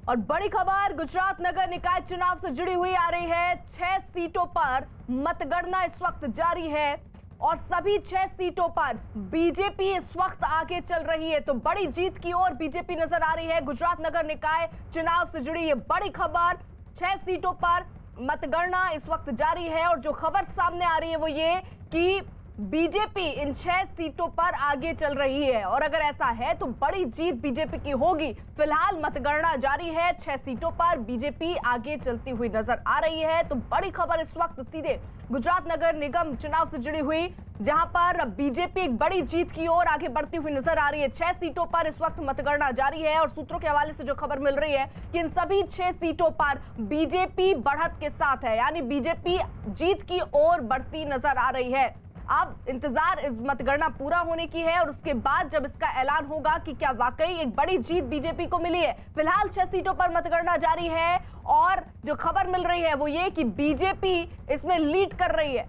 और बड़ी खबर गुजरात नगर निकाय चुनाव से जुड़ी हुई आ रही है। 6 सीटों पर मतगणना इस वक्त जारी है और सभी 6 सीटों पर बीजेपी इस वक्त आगे चल रही है। तो बड़ी जीत की ओर बीजेपी नजर आ रही है। गुजरात नगर निकाय चुनाव से जुड़ी ये बड़ी खबर, 6 सीटों पर मतगणना इस वक्त जारी है और जो खबर सामने आ रही है वो ये कि बीजेपी इन 6 सीटों पर आगे चल रही है और अगर ऐसा है तो बड़ी जीत बीजेपी की होगी। फिलहाल मतगणना जारी है, 6 सीटों पर बीजेपी आगे चलती हुई नजर आ रही है। तो बड़ी खबर इस वक्त सीधे गुजरात नगर निगम चुनाव से जुड़ी हुई, जहां पर बीजेपी एक बड़ी जीत की ओर आगे बढ़ती हुई नजर आ रही है। 6 सीटों पर इस वक्त मतगणना जारी है और सूत्रों के हवाले से जो खबर मिल रही है कि इन सभी 6 सीटों पर बीजेपी बढ़त के साथ है, यानी बीजेपी जीत की ओर बढ़ती नजर आ रही है। अब इंतजार इस मतगणना पूरा होने की है और उसके बाद जब इसका ऐलान होगा कि क्या वाकई एक बड़ी जीत बीजेपी को मिली है। फिलहाल 6 सीटों पर मतगणना जारी है और जो खबर मिल रही है वो ये कि बीजेपी इसमें लीड कर रही है।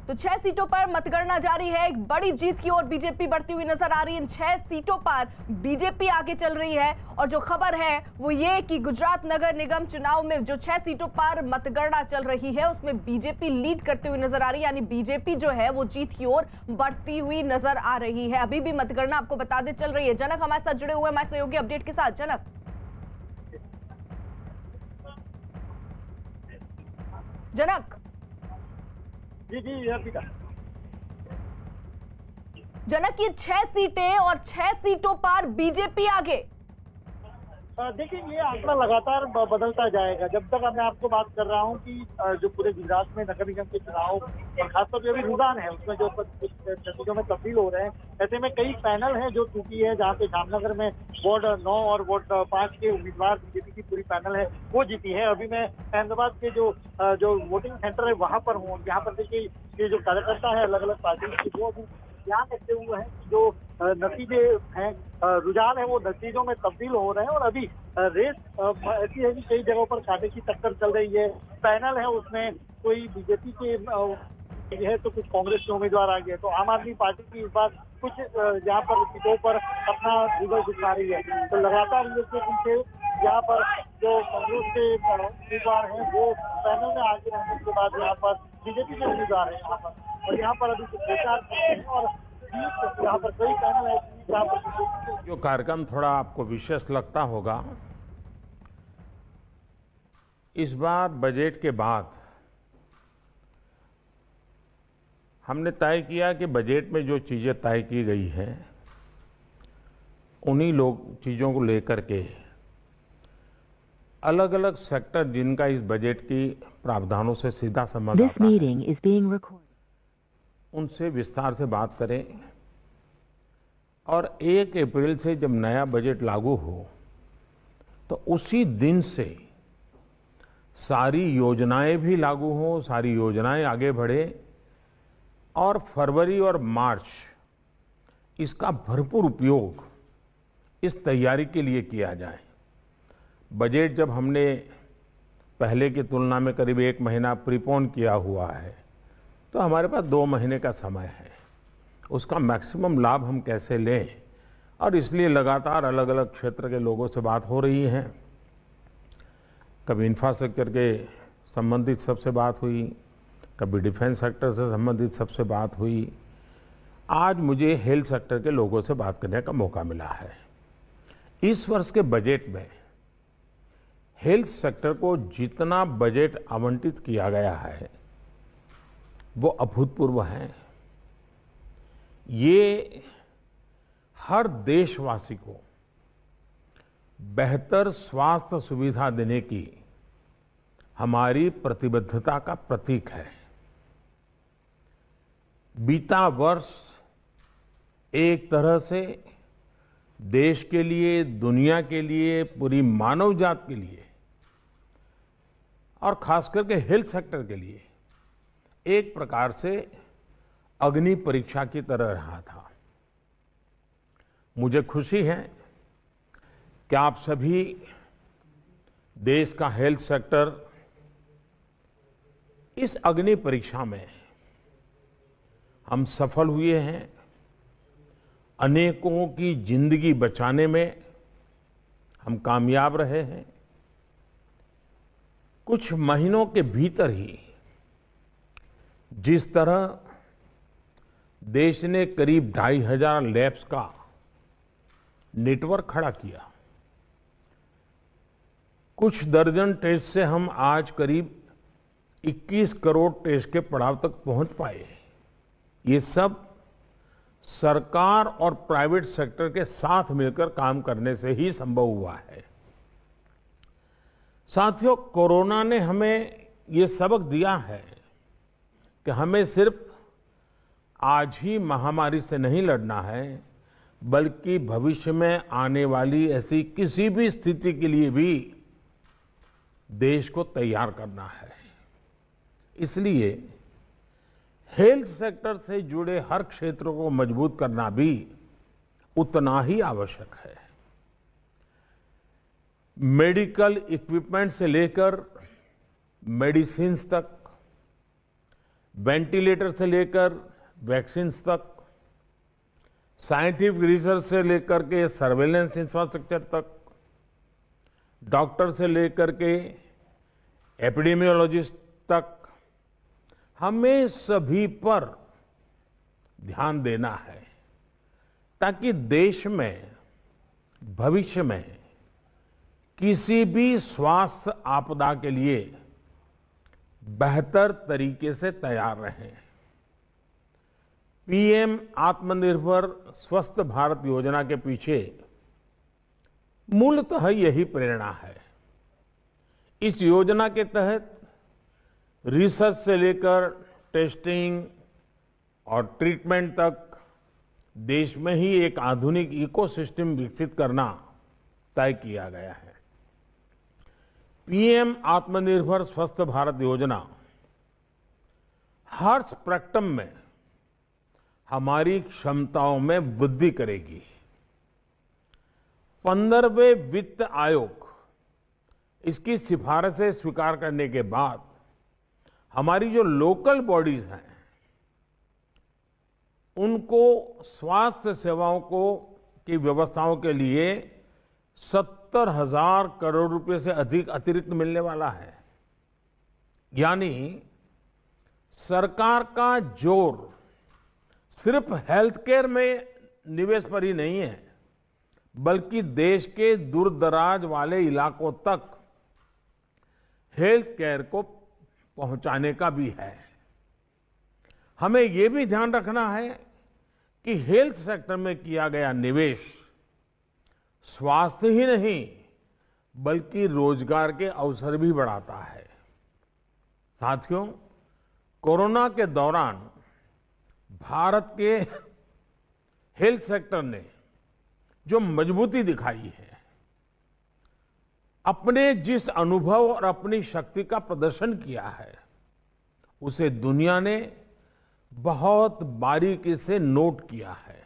तो 6 सीटों पर मतगणना जारी है, एक बड़ी जीत की ओर बीजेपी बढ़ती हुई नजर आ रही है। इन 6 सीटों पर बीजेपी आगे चल रही है और जो खबर है वो ये कि गुजरात नगर निगम चुनाव में जो 6 सीटों पर मतगणना चल रही है उसमें बीजेपी लीड करते हुए नजर आ रही है, यानी बीजेपी जो है वो जीत की ओर बढ़ती हुई नजर आ रही है। अभी भी मतगणना आपको बता दे चल रही है। जनक हमारे साथ जुड़े हुए हमारे सहयोगी अपडेट के साथ। जनक जी अर्पिता। जनक, ये 6 सीटें और 6 सीटों पर बीजेपी आगे। देखिए, ये आंकड़ा लगातार बदलता जाएगा। जब तक मैं आपको बात कर रहा हूँ कि जो पूरे गुजरात में नगर निगम के चुनाव और खासतौर पर अभी रुझान है उसमें जो नतीजों में तब्दील हो रहे हैं, ऐसे में कई पैनल हैं जो टूटी है, जहाँ पे जामनगर में वार्ड 9 और वार्ड 5 के उम्मीदवार बीजेपी की पूरी पैनल है वो जीती है। अभी मैं अहमदाबाद के जो वोटिंग सेंटर है वहाँ पर हूँ। यहाँ पर देखिए ये जो कार्यकर्ता है अलग अलग पार्टी के, वो अभी ध्यान रखते हुए हैं कि जो नतीजे हैं, रुझान है, वो नतीजों में तब्दील हो रहे हैं और अभी रेस ऐसी है कि कई जगहों पर कांटे की टक्कर चल रही है। पैनल है उसमें कोई बीजेपी के है तो कुछ कांग्रेस के उम्मीदवार आ गए, तो आम आदमी पार्टी की इस बार कुछ यहाँ पर सीटों पर अपना रिजल्ट दिखा रही है। तो लगातार इसके पीछे यहाँ पर जो कांग्रेस के उम्मीदवार हैं वो पैनल में आगे रहने के बाद यहाँ पर बीजेपी के उम्मीदवार है यहाँ पर, और यहाँ पर अभी प्रचार और यहाँ पर कई पैनल है जहाँ पर जो कार्यक्रम थोड़ा आपको विशेष लगता होगा, इस बार बजट के बाद हमने तय किया कि बजट में जो चीज़ें तय की गई हैं उन्हीं चीज़ों को लेकर के अलग अलग सेक्टर जिनका इस बजट की प्रावधानों से सीधा संबंध आता है, उनसे विस्तार से बात करें और 1 अप्रैल से जब नया बजट लागू हो तो उसी दिन से सारी योजनाएं भी लागू हों, सारी योजनाएं आगे बढ़े और फरवरी और मार्च इसका भरपूर उपयोग इस तैयारी के लिए किया जाए। बजट जब हमने पहले की तुलना में करीब 1 महीना प्रीपोन किया हुआ है तो हमारे पास 2 महीने का समय है, उसका मैक्सिमम लाभ हम कैसे लें, और इसलिए लगातार अलग अलग क्षेत्र के लोगों से बात हो रही है। कभी इंफ्रास्ट्रक्चर के संबंधित सबसे बात हुई, कभी डिफेंस सेक्टर से संबंधित सबसे बात हुई। आज मुझे हेल्थ सेक्टर के लोगों से बात करने का मौका मिला है। इस वर्ष के बजट में हेल्थ सेक्टर को जितना बजट आवंटित किया गया है वो अभूतपूर्व है। ये हर देशवासी को बेहतर स्वास्थ्य सुविधा देने की हमारी प्रतिबद्धता का प्रतीक है। बीता वर्ष एक तरह से देश के लिए, दुनिया के लिए, पूरी मानव जात के लिए और खास करके हेल्थ सेक्टर के लिए एक प्रकार से अग्नि परीक्षा की तरह रहा था। मुझे खुशी है कि आप सभी देश का हेल्थ सेक्टर इस अग्नि परीक्षा में हम सफल हुए हैं अनेकों की जिंदगी बचाने में हम कामयाब रहे हैं। कुछ महीनों के भीतर ही जिस तरह देश ने करीब 2,500 लैब्स का नेटवर्क खड़ा किया, कुछ दर्जन टेस्ट से हम आज करीब 21 करोड़ टेस्ट के पड़ाव तक पहुंच पाए। ये सब सरकार और प्राइवेट सेक्टर के साथ मिलकर काम करने से ही संभव हुआ है। साथियों, कोरोना ने हमें ये सबक दिया है कि हमें सिर्फ आज ही महामारी से नहीं लड़ना है, बल्कि भविष्य में आने वाली ऐसी किसी भी स्थिति के लिए भी देश को तैयार करना है। इसलिए हेल्थ सेक्टर से जुड़े हर क्षेत्र को मजबूत करना भी उतना ही आवश्यक है। मेडिकल इक्विपमेंट से लेकर मेडिसिन्स तक, वेंटिलेटर से लेकर वैक्सीन्स तक, साइंटिफिक रिसर्च से लेकर के सर्वेलेंस इंफ्रास्ट्रक्चर तक, डॉक्टर से लेकर के एपिडेमियोलॉजिस्ट तक, हमें सभी पर ध्यान देना है ताकि देश में भविष्य में किसी भी स्वास्थ्य आपदा के लिए बेहतर तरीके से तैयार रहें। पीएम आत्मनिर्भर स्वस्थ भारत योजना के पीछे मूलतः यही प्रेरणा है। इस योजना के तहत रिसर्च से लेकर टेस्टिंग और ट्रीटमेंट तक देश में ही एक आधुनिक इकोसिस्टम विकसित करना तय किया गया है। पीएम आत्मनिर्भर स्वस्थ भारत योजना हर स्पेक्ट्रम में हमारी क्षमताओं में वृद्धि करेगी। 15वें वित्त आयोग इसकी सिफारिशें स्वीकार करने के बाद हमारी जो लोकल बॉडीज हैं, उनको स्वास्थ्य सेवाओं की व्यवस्थाओं के लिए 70,000 करोड़ रुपए से अधिक अतिरिक्त मिलने वाला है। यानी सरकार का जोर सिर्फ हेल्थ केयर में निवेश पर ही नहीं है, बल्कि देश के दूरदराज वाले इलाकों तक हेल्थ केयर को पहुंचाने का भी है। हमें यह भी ध्यान रखना है कि हेल्थ सेक्टर में किया गया निवेश स्वास्थ्य ही नहीं बल्कि रोजगार के अवसर भी बढ़ाता है। साथियों, कोरोना के दौरान भारत के हेल्थ सेक्टर ने जो मजबूती दिखाई है, अपने जिस अनुभव और अपनी शक्ति का प्रदर्शन किया है, उसे दुनिया ने बहुत बारीकी से नोट किया है।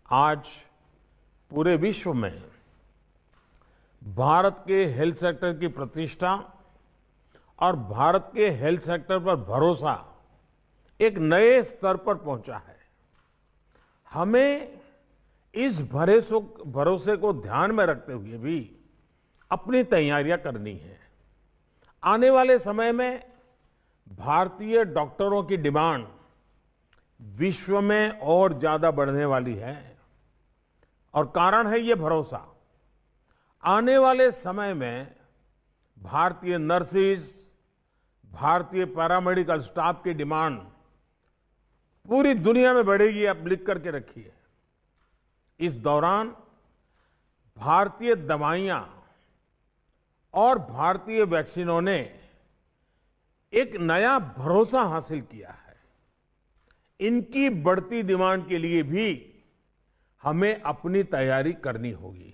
आज पूरे विश्व में भारत के हेल्थ सेक्टर की प्रतिष्ठा और भारत के हेल्थ सेक्टर पर भरोसा एक नए स्तर पर पहुंचा है। हमें इस भरोसे को ध्यान में रखते हुए भी अपनी तैयारियां करनी है। आने वाले समय में भारतीय डॉक्टरों की डिमांड विश्व में और ज्यादा बढ़ने वाली है और कारण है ये भरोसा। आने वाले समय में भारतीय नर्सेज, भारतीय पैरामेडिकल स्टाफ की डिमांड पूरी दुनिया में बढ़ेगी, आप लिख करके रखिए। इस दौरान भारतीय दवाइयां और भारतीय वैक्सीनों ने एक नया भरोसा हासिल किया है। इनकी बढ़ती डिमांड के लिए भी हमें अपनी तैयारी करनी होगी।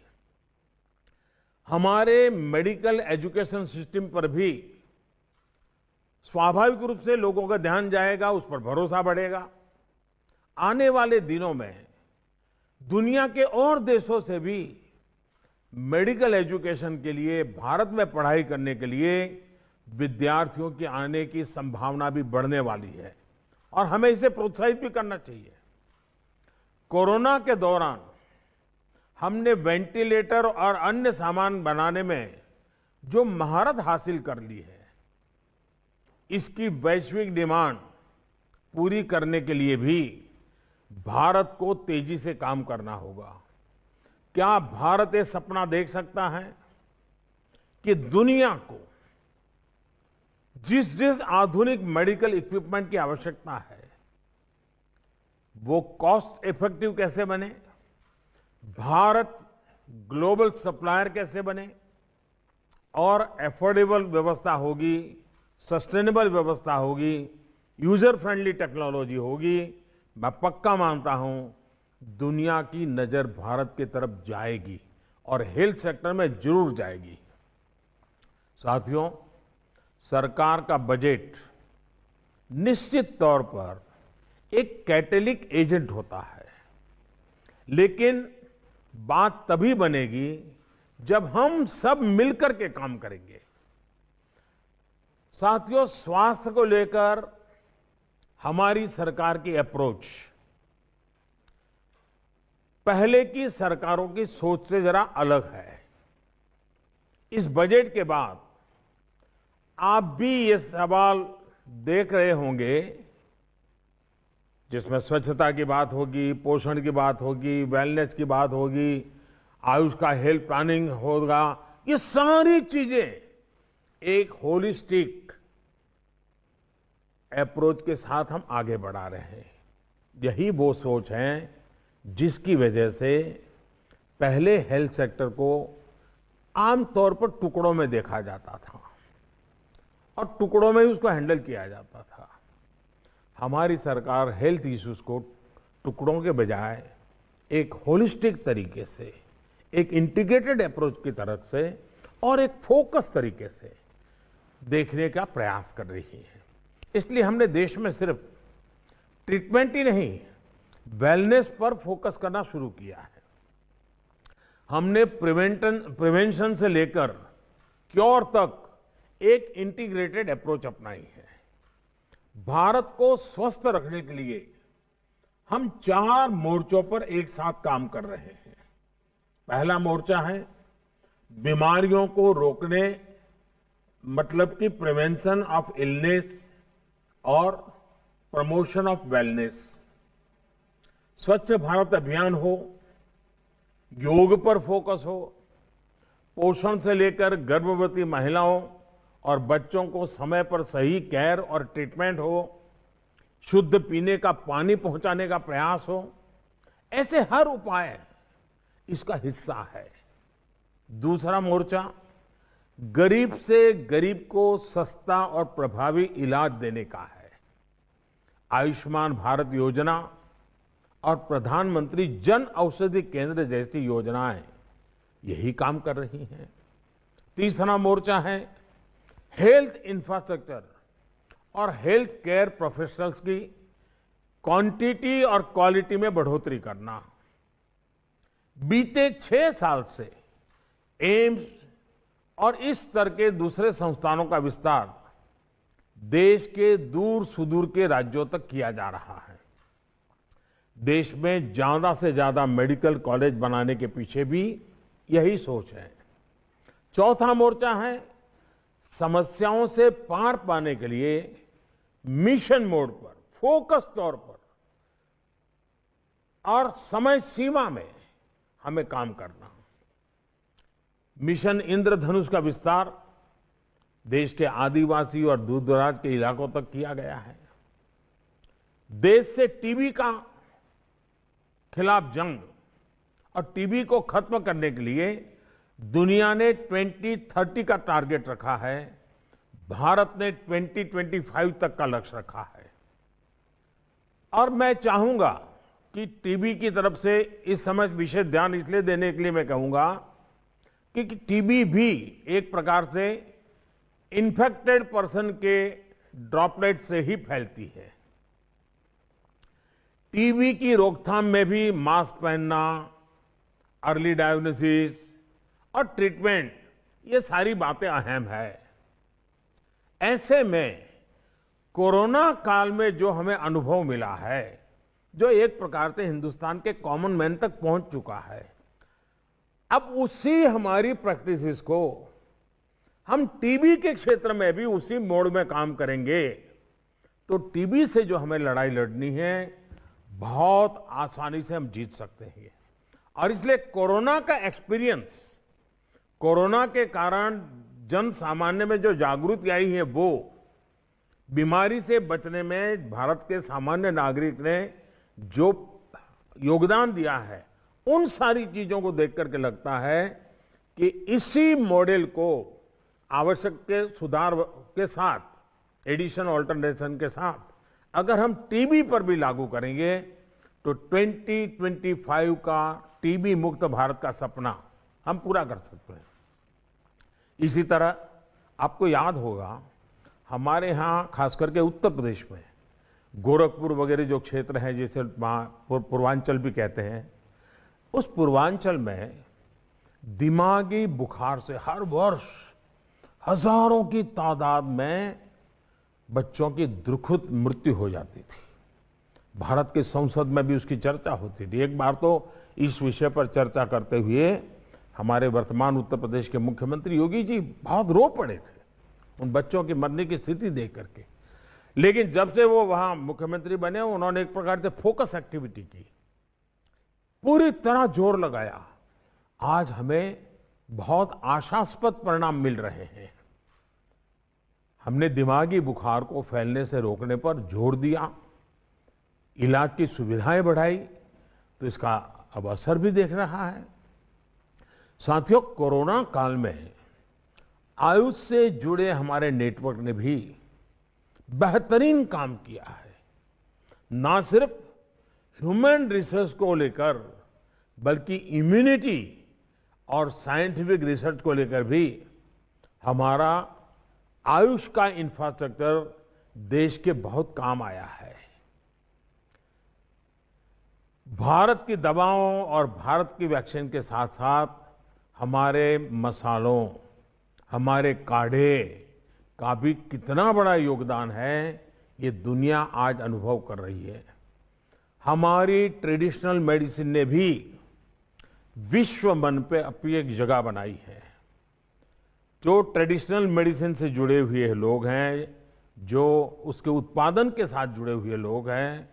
हमारे मेडिकल एजुकेशन सिस्टम पर भी स्वाभाविक रूप से लोगों का ध्यान जाएगा, उस पर भरोसा बढ़ेगा। आने वाले दिनों में दुनिया के और देशों से भी मेडिकल एजुकेशन के लिए, भारत में पढ़ाई करने के लिए विद्यार्थियों के आने की संभावना भी बढ़ने वाली है और हमें इसे प्रोत्साहित भी करना चाहिए। कोरोना के दौरान हमने वेंटिलेटर और अन्य सामान बनाने में जो महारत हासिल कर ली है, इसकी वैश्विक डिमांड पूरी करने के लिए भी भारत को तेजी से काम करना होगा। क्या भारत ये सपना देख सकता है कि दुनिया को जिस जिस आधुनिक मेडिकल इक्विपमेंट की आवश्यकता है, वो कॉस्ट इफेक्टिव कैसे बने, भारत ग्लोबल सप्लायर कैसे बने और एफोर्डेबल व्यवस्था होगी, सस्टेनेबल व्यवस्था होगी, यूजर फ्रेंडली टेक्नोलॉजी होगी। मैं पक्का मानता हूं दुनिया की नजर भारत की तरफ जाएगी और हेल्थ सेक्टर में जरूर जाएगी। साथियों, सरकार का बजट निश्चित तौर पर एक कैटेलिक एजेंट होता है, लेकिन बात तभी बनेगी जब हम सब मिलकर के काम करेंगे। साथियों, स्वास्थ्य को लेकर हमारी सरकार की अप्रोच पहले की सरकारों की सोच से जरा अलग है। इस बजट के बाद आप भी ये सवाल देख रहे होंगे, जिसमें स्वच्छता की बात होगी, पोषण की बात होगी, वेलनेस की बात होगी, आयुष का हेल्थ प्लानिंग होगा। ये सारी चीजें एक होलिस्टिक अप्रोच के साथ हम आगे बढ़ा रहे हैं। यही वो सोच है जिसकी वजह से पहले हेल्थ सेक्टर को आमतौर पर टुकड़ों में देखा जाता था और टुकड़ों में ही उसको हैंडल किया जाता था। हमारी सरकार हेल्थ इश्यूज को टुकड़ों के बजाय एक होलिस्टिक तरीके से, एक इंटीग्रेटेड अप्रोच की तरफ से और एक फोकस तरीके से देखने का प्रयास कर रही है। इसलिए हमने देश में सिर्फ ट्रीटमेंट ही नहीं, वेलनेस पर फोकस करना शुरू किया है। हमने प्रिवेंशन से लेकर क्योर तक एक इंटीग्रेटेड अप्रोच अपनाई है। भारत को स्वस्थ रखने के लिए हम 4 मोर्चों पर एक साथ काम कर रहे हैं। पहला मोर्चा है बीमारियों को रोकने, मतलब कि प्रिवेंशन ऑफ इलनेस और प्रमोशन ऑफ वेलनेस। स्वच्छ भारत अभियान हो, योग पर फोकस हो, पोषण से लेकर गर्भवती महिलाओं और बच्चों को समय पर सही केयर और ट्रीटमेंट हो, शुद्ध पीने का पानी पहुंचाने का प्रयास हो, ऐसे हर उपाय इसका हिस्सा है। दूसरा मोर्चा गरीब से गरीब को सस्ता और प्रभावी इलाज देने का है। आयुष्मान भारत योजना और प्रधानमंत्री जन औषधि केंद्र जैसी योजनाएं यही काम कर रही हैं। तीसरा मोर्चा है हेल्थ इंफ्रास्ट्रक्चर और हेल्थ केयर प्रोफेशनल्स की क्वांटिटी और क्वालिटी में बढ़ोतरी करना। बीते 6 साल से एम्स और इस स्तर के दूसरे संस्थानों का विस्तार देश के दूर सुदूर के राज्यों तक किया जा रहा है। देश में ज्यादा से ज्यादा मेडिकल कॉलेज बनाने के पीछे भी यही सोच है। चौथा मोर्चा है समस्याओं से पार पाने के लिए मिशन मोड पर, फोकस तौर पर और समय सीमा में हमें काम करना। मिशन इंद्रधनुष का विस्तार देश के आदिवासी और दूर दराज के इलाकों तक किया गया है। देश से टीबी का खिलाफ जंग और टीबी को खत्म करने के लिए दुनिया ने 2030 का टारगेट रखा है। भारत ने 2025 तक का लक्ष्य रखा है। और मैं चाहूंगा कि टीबी की तरफ से इस समय विशेष ध्यान इसलिए देने के लिए मैं कहूंगा कि टीबी भी एक प्रकार से इन्फेक्टेड पर्सन के ड्रॉपलेट से ही फैलती है। टीबी की रोकथाम में भी मास्क पहनना, अर्ली डायग्नोसिस और ट्रीटमेंट, ये सारी बातें अहम है। ऐसे में कोरोना काल में जो हमें अनुभव मिला है, जो एक प्रकार से हिंदुस्तान के कॉमन मैन तक पहुंच चुका है। अब उसी हमारी प्रैक्टिसेस को हम टीबी के क्षेत्र में भी उसी मोड में काम करेंगे तो टीबी से जो हमें लड़ाई लड़नी है बहुत आसानी से हम जीत सकते हैं। और इसलिए कोरोना का एक्सपीरियंस, कोरोना के कारण जन सामान्य में जो जागृति आई है, वो बीमारी से बचने में भारत के सामान्य नागरिक ने जो योगदान दिया है, उन सारी चीजों को देख करके लगता है कि इसी मॉडल को आवश्यक के सुधार के साथ, एडिशन ऑल्टरनेशन के साथ अगर हम टीबी पर भी लागू करेंगे तो 2025 का टीबी मुक्त भारत का सपना हम पूरा कर सकते हैं। इसी तरह आपको याद होगा हमारे यहाँ खास करके उत्तर प्रदेश में गोरखपुर वगैरह जो क्षेत्र हैं, जैसे पूर्वांचल भी कहते हैं, उस पूर्वांचल में दिमागी बुखार से हर वर्ष हजारों की तादाद में बच्चों की दुखद मृत्यु हो जाती थी। भारत की संसद में भी उसकी चर्चा होती थी। एक बार तो इस विषय पर चर्चा करते हुए हमारे वर्तमान उत्तर प्रदेश के मुख्यमंत्री योगी जी बहुत रो पड़े थे उन बच्चों की मरने की स्थिति देख करके। लेकिन जब से वो वहां मुख्यमंत्री बने, उन्होंने एक प्रकार से फोकस एक्टिविटी की, पूरी तरह जोर लगाया। आज हमें बहुत आशास्पद परिणाम मिल रहे हैं। हमने दिमागी बुखार को फैलने से रोकने पर जोर दिया, इलाज की सुविधाएं बढ़ाई, तो इसका अब असर भी देख रहा है। साथियों, कोरोना काल में आयुष से जुड़े हमारे नेटवर्क ने भी बेहतरीन काम किया है। ना सिर्फ ह्यूमन रिसर्च को लेकर बल्कि इम्यूनिटी और साइंटिफिक रिसर्च को लेकर भी हमारा आयुष का इंफ्रास्ट्रक्चर देश के बहुत काम आया है। भारत की दवाओं और भारत की वैक्सीन के साथ साथ हमारे मसालों, हमारे काढ़े का भी कितना बड़ा योगदान है, ये दुनिया आज अनुभव कर रही है। हमारी ट्रेडिशनल मेडिसिन ने भी विश्व मन पे अपनी एक जगह बनाई है। जो ट्रेडिशनल मेडिसिन से जुड़े हुए लोग हैं, जो उसके उत्पादन के साथ जुड़े हुए लोग हैं,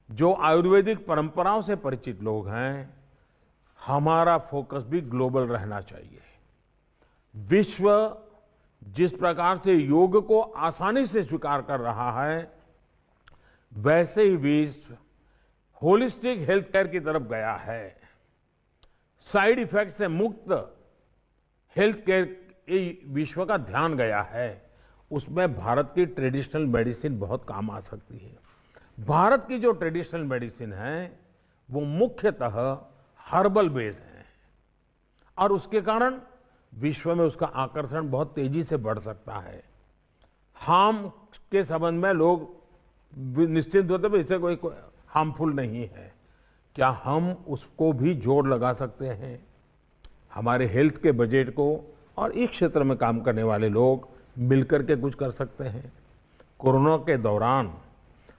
जो आयुर्वेदिक परंपराओं से परिचित लोग हैं, हमारा फोकस भी ग्लोबल रहना चाहिए। विश्व जिस प्रकार से योग को आसानी से स्वीकार कर रहा है, वैसे ही विश्व होलिस्टिक हेल्थ केयर की तरफ गया है। साइड इफेक्ट से मुक्त हेल्थ केयर विश्व का ध्यान गया है। उसमें भारत की ट्रेडिशनल मेडिसिन बहुत काम आ सकती है। भारत की जो ट्रेडिशनल मेडिसिन है वो मुख्यतः हर्बल बेस है और उसके कारण विश्व में उसका आकर्षण बहुत तेजी से बढ़ सकता है। हार्म के संबंध में लोग निश्चिंत होते हैं, इससे कोई हार्मफुल नहीं है। क्या हम उसको भी जोर लगा सकते हैं? हमारे हेल्थ के बजट को और इस क्षेत्र में काम करने वाले लोग मिलकर के कुछ कर सकते हैं। कोरोना के दौरान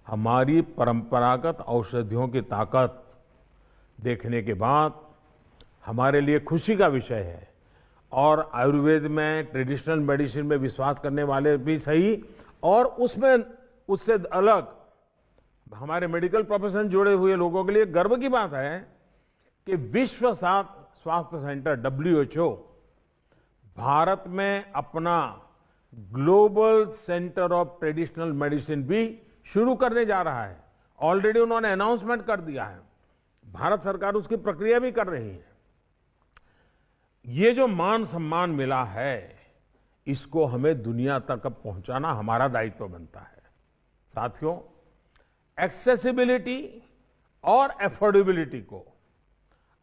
हमारी परंपरागत औषधियों की ताकत देखने के बाद हमारे लिए खुशी का विषय है। और आयुर्वेद में, ट्रेडिशनल मेडिसिन में विश्वास करने वाले भी सही, और उसमें उससे अलग हमारे मेडिकल प्रोफेशन जुड़े हुए लोगों के लिए गर्व की बात है कि विश्व स्वास्थ्य सेंटर WHO भारत में अपना global centre of traditional medicine भी शुरू करने जा रहा है। ऑलरेडी उन्होंने अनाउंसमेंट कर दिया है, भारत सरकार उसकी प्रक्रिया भी कर रही है। ये जो मान सम्मान मिला है, इसको हमें दुनिया तक पहुंचाना हमारा दायित्व बनता है। साथियों, एक्सेसिबिलिटी और एफोर्डेबिलिटी को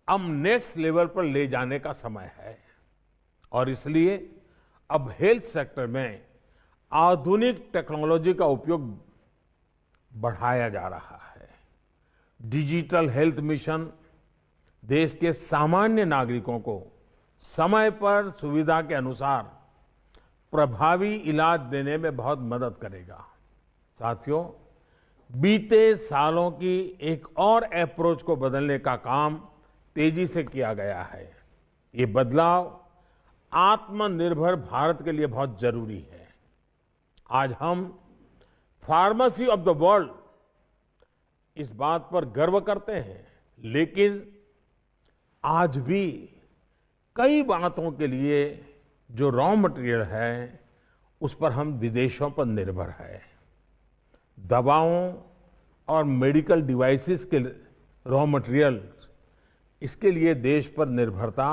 अब नेक्स्ट लेवल पर ले जाने का समय है और इसलिए अब हेल्थ सेक्टर में आधुनिक टेक्नोलॉजी का उपयोग बढ़ाया जा रहा है। डिजिटल हेल्थ मिशन देश के सामान्य नागरिकों को समय पर सुविधा के अनुसार प्रभावी इलाज देने में बहुत मदद करेगा। साथियों, बीते सालों की एक और अप्रोच को बदलने का काम तेजी से किया गया है। ये बदलाव आत्मनिर्भर भारत के लिए बहुत जरूरी है। आज हम फार्मेसी ऑफ द वर्ल्ड इस बात पर गर्व करते हैं, लेकिन आज भी कई बातों के लिए जो रॉ मटेरियल है उस पर हम विदेशों पर निर्भर है। दवाओं और मेडिकल डिवाइसेस के रॉ मटेरियल, इसके लिए देश पर निर्भरता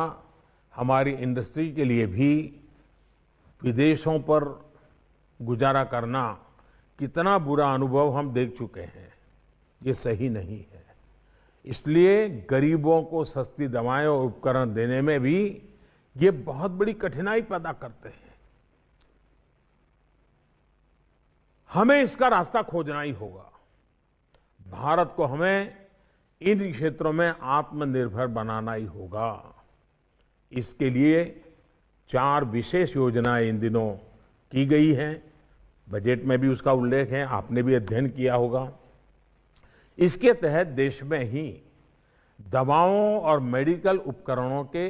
हमारी इंडस्ट्री के लिए भी विदेशों पर गुजारा करना कितना बुरा अनुभव हम देख चुके हैं। ये सही नहीं है। इसलिए गरीबों को सस्ती दवाएं और उपकरण देने में भी ये बहुत बड़ी कठिनाई पैदा करते हैं। हमें इसका रास्ता खोजना ही होगा। भारत को हमें इन क्षेत्रों में आत्मनिर्भर बनाना ही होगा। इसके लिए 4 विशेष योजनाएं इन दिनों की गई हैं। बजट में भी उसका उल्लेख है, आपने भी अध्ययन किया होगा। इसके तहत देश में ही दवाओं और मेडिकल उपकरणों के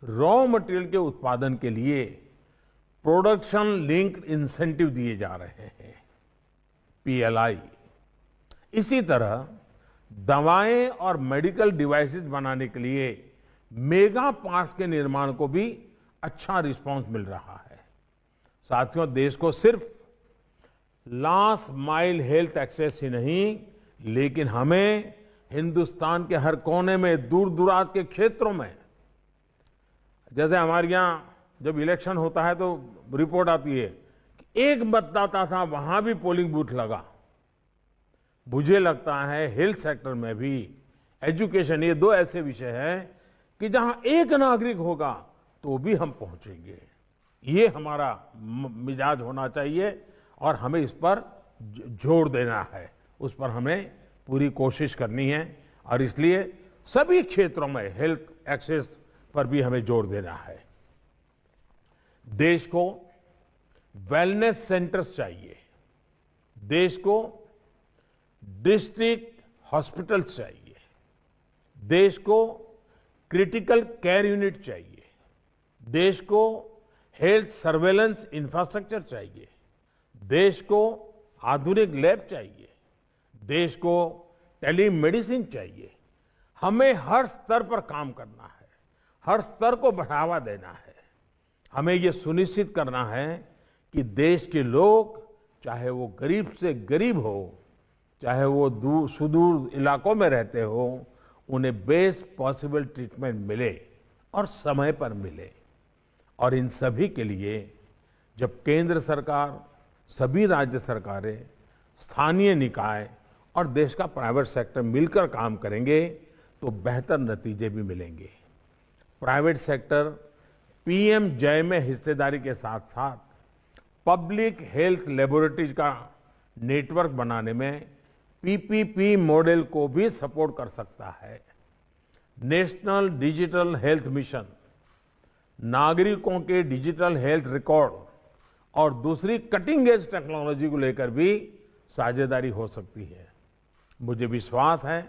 रॉ मटेरियल के उत्पादन के लिए प्रोडक्शन लिंक्ड इंसेंटिव दिए जा रहे हैं, PLI। इसी तरह दवाएं और मेडिकल डिवाइसेस बनाने के लिए मेगा पार्ट्स के निर्माण को भी अच्छा रिस्पांस मिल रहा है। साथियों, देश को सिर्फ लास्ट माइल हेल्थ एक्सेस ही नहीं, लेकिन हमें हिंदुस्तान के हर कोने में, दूर दराज के क्षेत्रों में, जैसे हमारे यहाँ जब इलेक्शन होता है तो रिपोर्ट आती है कि एक मतदाता था, वहां भी पोलिंग बूथ लगा। मुझे लगता है हेल्थ सेक्टर में भी, एजुकेशन, ये 2 ऐसे विषय हैं कि जहां एक नागरिक होगा तो भी हम पहुंचेंगे। ये हमारा मिजाज होना चाहिए और हमें इस पर जोर देना है, उस पर हमें पूरी कोशिश करनी है। और इसलिए सभी क्षेत्रों में हेल्थ एक्सेस पर भी हमें जोर देना है। देश को वेलनेस सेंटर्स चाहिए, देश को डिस्ट्रिक्ट हॉस्पिटल्स चाहिए, देश को क्रिटिकल केयर यूनिट चाहिए, देश को हेल्थ सर्वेलेंस इंफ्रास्ट्रक्चर चाहिए, देश को आधुनिक लैब चाहिए, देश को टेलीमेडिसिन चाहिए। हमें हर स्तर पर काम करना है, हर स्तर को बढ़ावा देना है। हमें ये सुनिश्चित करना है कि देश के लोग, चाहे वो गरीब से गरीब हो, चाहे वो सुदूर इलाकों में रहते हो, उन्हें बेस्ट पॉसिबल ट्रीटमेंट मिले और समय पर मिले। और इन सभी के लिए जब केंद्र सरकार, सभी राज्य सरकारें, स्थानीय निकाय और देश का प्राइवेट सेक्टर मिलकर काम करेंगे तो बेहतर नतीजे भी मिलेंगे। प्राइवेट सेक्टर PM जय में हिस्सेदारी के साथ साथ पब्लिक हेल्थ लेबोरेटरीज का नेटवर्क बनाने में PPP मॉडल को भी सपोर्ट कर सकता है। नेशनल डिजिटल हेल्थ मिशन नागरिकों के डिजिटल हेल्थ रिकॉर्ड और दूसरी कटिंग एज टेक्नोलॉजी को लेकर भी साझेदारी हो सकती है। मुझे विश्वास है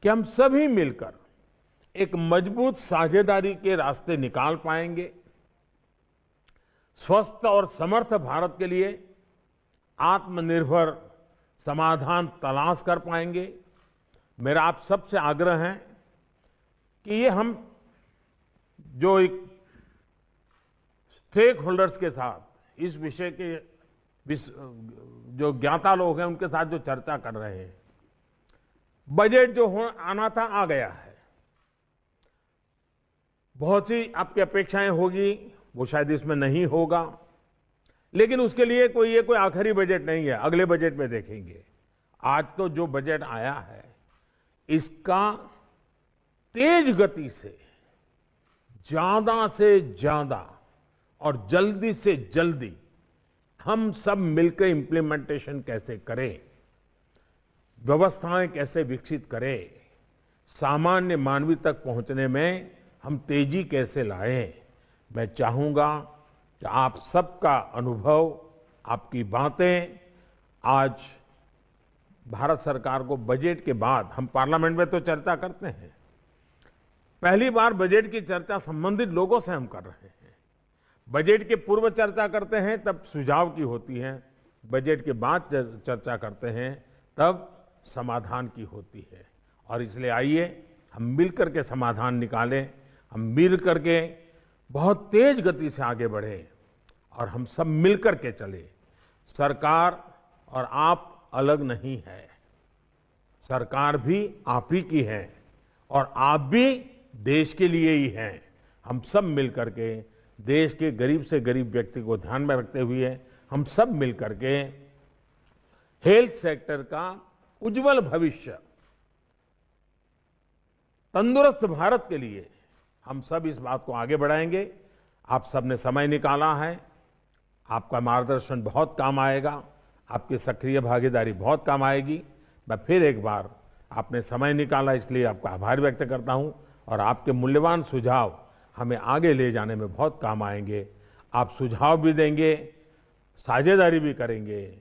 कि हम सभी मिलकर एक मजबूत साझेदारी के रास्ते निकाल पाएंगे, स्वस्थ और समर्थ भारत के लिए आत्मनिर्भर समाधान तलाश कर पाएंगे। मेरा आप सबसे आग्रह है कि ये हम जो एक स्टेक होल्डर्स के साथ इस विषय के जो ज्ञाता लोग हैं उनके साथ जो चर्चा कर रहे हैं, बजट जो आना था आ गया है। बहुत सी आपकी अपेक्षाएं होगी, वो शायद इसमें नहीं होगा, लेकिन उसके लिए कोई आखिरी बजट नहीं है, अगले बजट में देखेंगे। आज तो जो बजट आया है इसका तेज गति से ज्यादा और जल्दी से जल्दी हम सब मिलकर इंप्लीमेंटेशन कैसे करें, व्यवस्थाएं कैसे विकसित करें, सामान्य मानवी तक पहुंचने में हम तेजी कैसे लाएं। मैं चाहूंगा कि आप सबका अनुभव, आपकी बातें आज भारत सरकार को बजट के बाद, हम पार्लियामेंट में तो चर्चा करते हैं, पहली बार बजट की चर्चा संबंधित लोगों से हम कर रहे हैं। बजट के पूर्व चर्चा करते हैं तब सुझाव की होती है, बजट के बाद चर्चा करते हैं तब समाधान की होती है। और इसलिए आइए हम मिलकर के समाधान निकालें, हम मिलकर के बहुत तेज गति से आगे बढ़े और हम सब मिलकर के चले। सरकार और आप अलग नहीं है, सरकार भी आप ही की है और आप भी देश के लिए ही हैं। हम सब मिलकर के देश के गरीब से गरीब व्यक्ति को ध्यान में रखते हुए हम सब मिलकर के हेल्थ सेक्टर का उज्जवल भविष्य, तंदुरुस्त भारत के लिए हम सब इस बात को आगे बढ़ाएंगे। आप सब ने समय निकाला है, आपका मार्गदर्शन बहुत काम आएगा, आपकी सक्रिय भागीदारी बहुत काम आएगी। मैं फिर एक बार आपने समय निकाला इसलिए आपका आभार व्यक्त करता हूं और आपके मूल्यवान सुझाव हमें आगे ले जाने में बहुत काम आएंगे। आप सुझाव भी देंगे, साझेदारी भी करेंगे,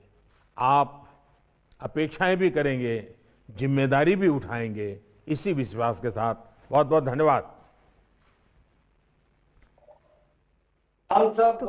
आप अपेक्षाएं भी करेंगे, जिम्मेदारी भी उठाएंगे। इसी विश्वास के साथ बहुत बहुत धन्यवाद। हम सब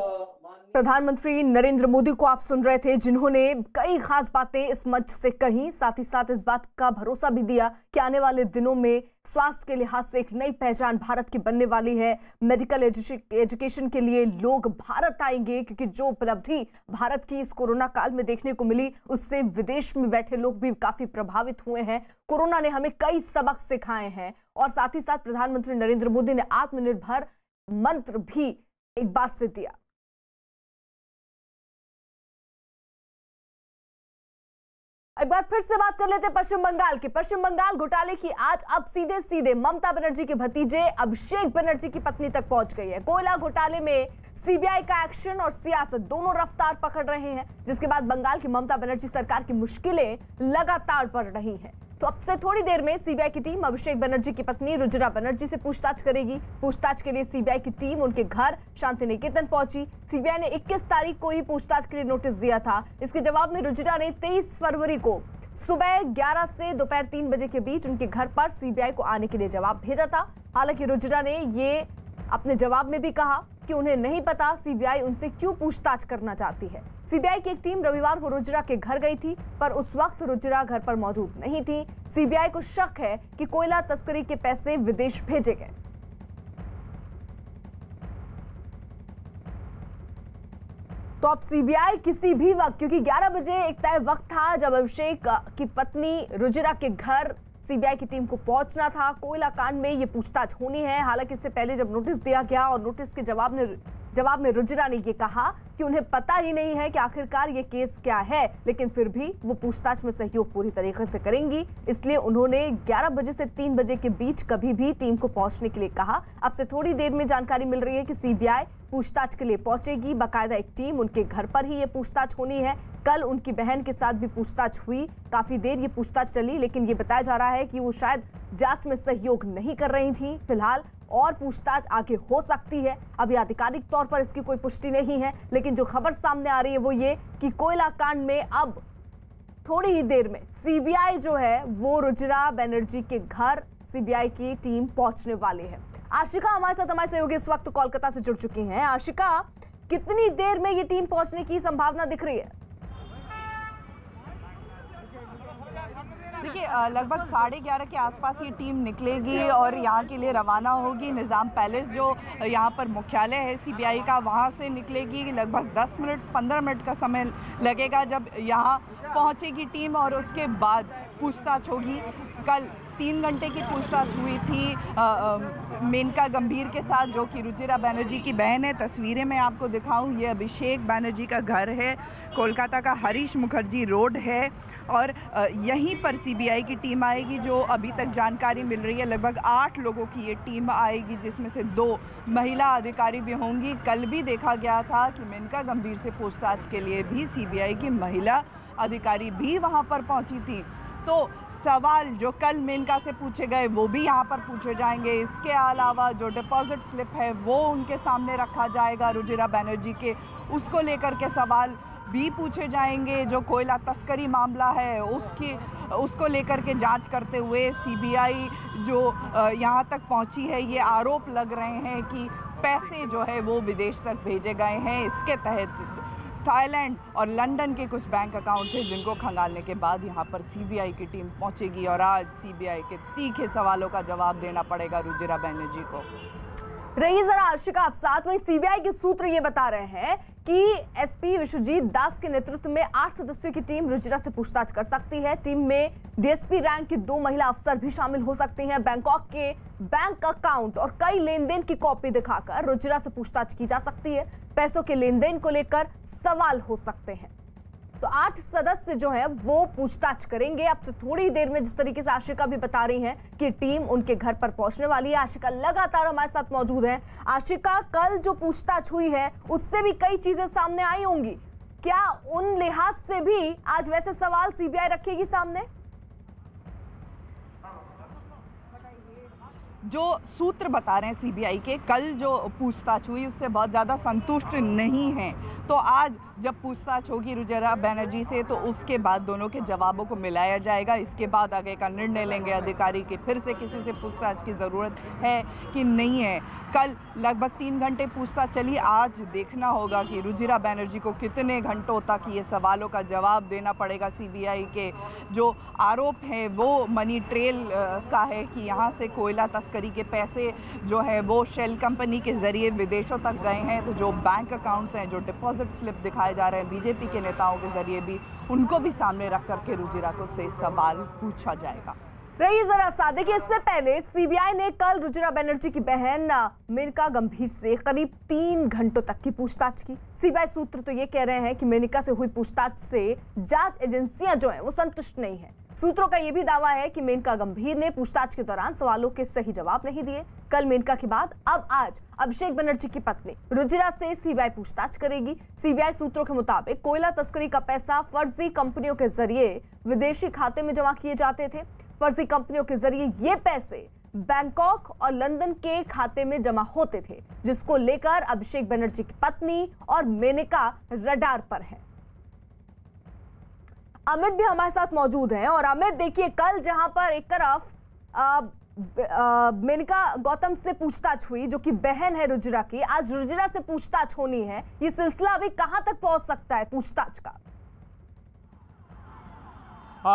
प्रधानमंत्री नरेंद्र मोदी को आप सुन रहे थे, जिन्होंने कई खास बातें इस मंच से कही, साथ ही साथ इस बात का भरोसा भी दिया कि आने वाले दिनों में स्वास्थ्य के लिहाज से एक नई पहचान भारत की बनने वाली है। मेडिकल एजुकेशन के लिए लोग भारत आएंगे, क्योंकि जो उपलब्धि भारत की इस कोरोना काल में देखने को मिली उससे विदेश में बैठे लोग भी काफी प्रभावित हुए हैं। कोरोना ने हमें कई सबक सिखाए हैं और साथ ही साथ प्रधानमंत्री नरेंद्र मोदी ने आत्मनिर्भर मंत्र भी एक बार से दिया। एक बार फिर से बात कर लेते पश्चिम बंगाल की। पश्चिम बंगाल घोटाले की आज अब सीधे सीधे ममता बनर्जी के भतीजे अभिषेक बनर्जी की पत्नी तक पहुंच गई है। कोयला घोटाले में सीबीआई का एक्शन और सियासत दोनों रफ्तार पकड़ रहे हैं, जिसके बाद बंगाल की ममता बनर्जी सरकार की मुश्किलें लगातार बढ़ रही हैं। तो अब से थोड़ी देर में सीबीआई की टीम अभिषेक बनर्जी की पत्नी रुजिरा बनर्जी से पूछताछ करेगी। पूछताछ के लिए सीबीआई की टीम उनके घर शांति निकेतन पहुंची। सीबीआई ने 21 तारीख को ही पूछताछ के लिए नोटिस दिया था। इसके जवाब में रुजिरा ने 23 फरवरी को सुबह 11 से दोपहर 3 बजे के बीच उनके घर पर सीबीआई को आने के लिए जवाब भेजा था। हालांकि रुजिरा ने ये अपने जवाब में भी कहा कि उन्हें नहीं पता सीबीआई उनसे क्यों पूछताछ करना चाहती है। सीबीआई की एक टीम रविवार को रुजिरा के घर गई थी, पर उस वक्त रुजिरा घर पर मौजूद नहीं थी। सीबीआई को शक है कि कोयला तस्करी के पैसे विदेश भेजे गए। तो अब सीबीआई किसी भी वक्त, क्योंकि 11 बजे एक तय वक्त था जब अभिषेक की पत्नी रुजिरा के घर सीबीआई की टीम को पहुंचना था। कोयला कांड में ये पूछताछ होनी है। हालांकि इससे पहले जब नोटिस दिया गया और नोटिस के जवाब में रुजिरा ने ये कहा कि उन्हें पता ही नहीं है कि आखिरकार ये केस क्या है, लेकिन फिर भी वो पूछताछ में सहयोग पूरी तरीके से करेंगी। इसलिए उन्होंने 11 बजे से 3 बजे के बीच कभी भी टीम को पहुंचने के लिए कहा। अब से थोड़ी देर में जानकारी मिल रही है कि सीबीआई पूछताछ के लिए पहुंचेगी। बाकायदा एक टीम उनके घर पर ही ये पूछताछ होनी है। कल उनकी बहन के साथ भी पूछताछ हुई, काफी देर ये पूछताछ चली, लेकिन ये बताया जा रहा है कि वो शायद जांच में सहयोग नहीं कर रही थी। फिलहाल और पूछताछ आगे हो सकती है। अभी आधिकारिक तौर पर इसकी कोई पुष्टि नहीं है, लेकिन जो खबर सामने आ रही है वो ये कि कोयला कांड में अब थोड़ी ही देर में सीबीआई जो है वो रुजिरा बनर्जी के घर सीबीआई की टीम पहुंचने वाली है। आशिका हमारे साथ, हमारे सहयोगी इस वक्त कोलकाता से जुड़ चुकी हैं। आशिका, कितनी देर में ये टीम पहुंचने की संभावना दिख रही है? देखिए, लगभग 11:30 के आसपास ये टीम निकलेगी और यहाँ के लिए रवाना होगी। निज़ाम पैलेस जो यहाँ पर मुख्यालय है सीबीआई का, वहाँ से निकलेगी। लगभग 15 मिनट का समय लगेगा जब यहाँ पहुँचेगी टीम और उसके बाद पूछताछ होगी। कल 3 घंटे की पूछताछ हुई थी मेनका गंभीर के साथ, जो कि रुजिरा बनर्जी की बहन है। तस्वीरें मैं आपको दिखाऊं, ये अभिषेक बनर्जी का घर है, कोलकाता का हरीश मुखर्जी रोड है और यहीं पर सीबीआई की टीम आएगी। जो अभी तक जानकारी मिल रही है, लगभग 8 लोगों की ये टीम आएगी, जिसमें से 2 महिला अधिकारी भी होंगी। कल भी देखा गया था कि मेनका गंभीर से पूछताछ के लिए भी सीबीआई की महिला अधिकारी भी वहाँ पर पहुँची थी। तो सवाल जो कल मेनका से पूछे गए वो भी यहाँ पर पूछे जाएंगे। इसके अलावा जो डिपॉजिट स्लिप है वो उनके सामने रखा जाएगा रुजिरा बनर्जी के, उसको लेकर के सवाल भी पूछे जाएंगे। जो कोयला तस्करी मामला है उसको लेकर के जांच करते हुए सीबीआई जो यहाँ तक पहुँची है, ये आरोप लग रहे हैं कि पैसे जो है वो विदेश तक भेजे गए हैं। इसके तहत थाईलैंड और लंदन के कुछ बैंक अकाउंट है जिनको खंगालने के बाद यहाँ पर सीबीआई की टीम पहुँचेगी और आज सीबीआई के तीखे सवालों का जवाब देना पड़ेगा रुजिरा बनर्जी को। रही जरा आशिका आप साथ। वहीं सीबीआई के सूत्र ये बता रहे हैं कि एसपी विश्वजीत दास के नेतृत्व में 8 सदस्यों की टीम रुजिरा से पूछताछ कर सकती है। टीम में डीएसपी रैंक की 2 महिला अफसर भी शामिल हो सकती हैं। बैंकॉक के बैंक अकाउंट और कई लेन देन की कॉपी दिखाकर रुजिरा से पूछताछ की जा सकती है। पैसों के लेन देन को लेकर सवाल हो सकते हैं। तो 8 सदस्य जो हैं वो पूछताछ करेंगे। अब से थोड़ी देर में जिस तरीके से आशिका भी बता रही हैं कि टीम उनके घर पर पहुंचने वाली है। आशिका लगातार हमारे साथ मौजूद है। आशिका, कल जो पूछताछ हुई है उससे भी कई चीजें सामने आई होंगी, क्या उन लिहाज से भी आज वैसे सवाल सीबीआई रखेगी सामने? जो सूत्र बता रहे हैं सीबीआई के, कल जो पूछताछ हुई उससे बहुत ज़्यादा संतुष्ट नहीं हैं। तो आज जब पूछताछ होगी रुजिरा बनर्जी से तो उसके बाद दोनों के जवाबों को मिलाया जाएगा। इसके बाद आगे का निर्णय लेंगे अधिकारी कि फिर से किसी से पूछताछ की ज़रूरत है कि नहीं है। कल लगभग 3 घंटे पूछताछ चली। आज देखना होगा कि रुजिरा बनर्जी को कितने घंटों तक ये सवालों का जवाब देना पड़ेगा। सीबीआई के जो आरोप है वो मनी ट्रेल का है कि यहाँ से कोयला तस्करी के पैसे जो है वो शेल कंपनी के ज़रिए विदेशों तक गए हैं। तो जो बैंक अकाउंट्स हैं, जो डिपॉजिट स्लिप दिखाए जा रहे हैं बीजेपी के नेताओं के ज़रिए भी, उनको भी सामने रख करके रुजिरा को से सवाल पूछा जाएगा। रही जरा सा। देखिए, इससे पहले सीबीआई ने कल रुजिरा बनर्जी की बहन मेनका गंभीर से करीब 3 घंटों तक की पूछताछ की। सीबीआई सूत्र तो ये कह रहे हैं कि मेनका से हुई पूछताछ से जांच एजेंसियां जो हैं वो संतुष्ट नहीं है। सूत्रों का यह भी दावा है कि मेनका गंभीर ने पूछताछ के दौरान सवालों के सही जवाब नहीं दिए। कल मेनका के बाद अब आज अभिषेक बनर्जी की पत्नी रुजिरा से सीबीआई पूछताछ करेगी। सीबीआई सूत्रों के मुताबिक कोयला तस्करी का पैसा फर्जी कंपनियों के जरिए विदेशी खाते में जमा किए जाते थे। फर्जी कंपनियों के जरिए ये पैसे बैंकॉक और लंदन के खाते में जमा होते थे, जिसको लेकर अभिषेक बनर्जी की पत्नी और मेनका रडार पर है। अमित भी हमारे साथ मौजूद हैं। और अमित, देखिए, कल जहां पर एक तरफ मेनका गौतम से पूछताछ हुई जो कि बहन है रुजिरा की, आज रुजिरा से पूछताछ होनी है। ये सिलसिला अभी कहां तक पहुंच सकता है पूछताछ का?